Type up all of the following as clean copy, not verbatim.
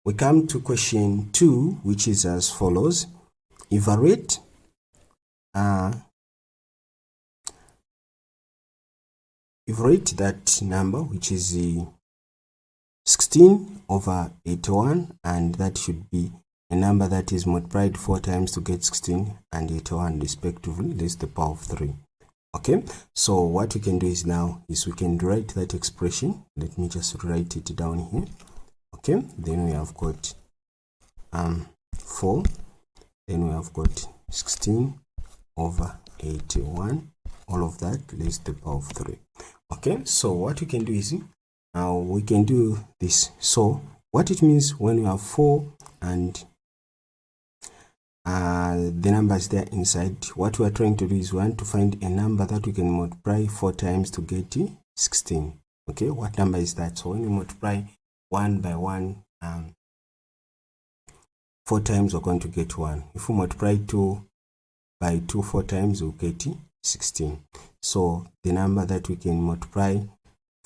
we come to question 2, which is as follows. Evaluate that number, which is 16 over 81, and that should be a number that is multiplied 4 times to get 16 and 81 respectively, raised to the power of 3. Okay, so what we can do is now is we can write that expression. Let me just write it down here. Okay, then we have got 4, then we have got 16 over 81, all of that raised to the power of 3. Okay, so what we can do is now we can do this. So what it means when you have 4 and the numbers there inside, what we are trying to do is we want to find a number that we can multiply 4 times to get 16. Okay, what number is that? So when you multiply 1 by 1 4 times, we're going to get 1. If we multiply 2 by 2 4 times, we'll get 16. So the number that we can multiply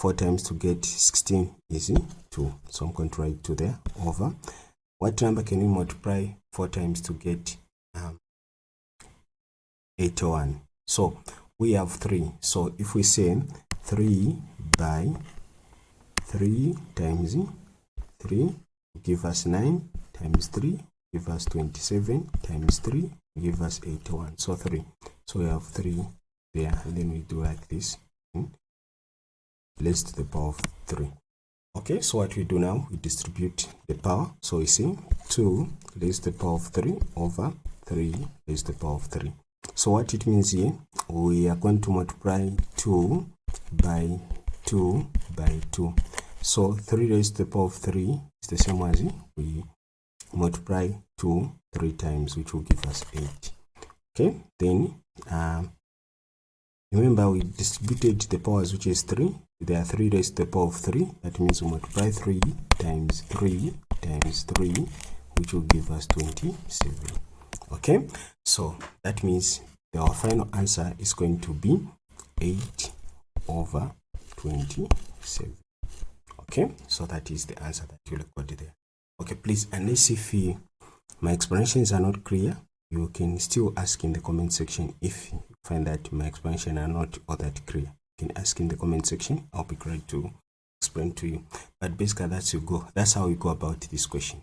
4 times to get 16 is 2. So I'm going to write 2 there over. What number can we multiply 4 times to get 81? So we have 3. So if we say 3 by 3 times 3 give us 9, times 3 give us 27, times 3 give us 81. So 3. So we have 3 there, and then we do like this, raised to the power of 3. Okay, so what we do now, we distribute the power. So we see 2 raised to the power of 3 over 3 raised to the power of 3. So what it means here, we are going to multiply 2 by 2 by 2. So 3 raised to the power of 3 is the same as we multiply 2 3 times, which will give us 8. Okay, then remember we distributed the powers, which is 3. There are 3 raised to the power of 3. That means we multiply 3 times 3 times 3, which will give us 27. Okay, so that means our final answer is going to be 8 over 27. Okay, so that is the answer that you recorded there. Okay, please, unless if my explanations are not clear, you can still ask in the comment section. If you find that my explanations are not all that clear, you can ask in the comment section. I'll be glad to explain to you. But basically that's how we go about this question.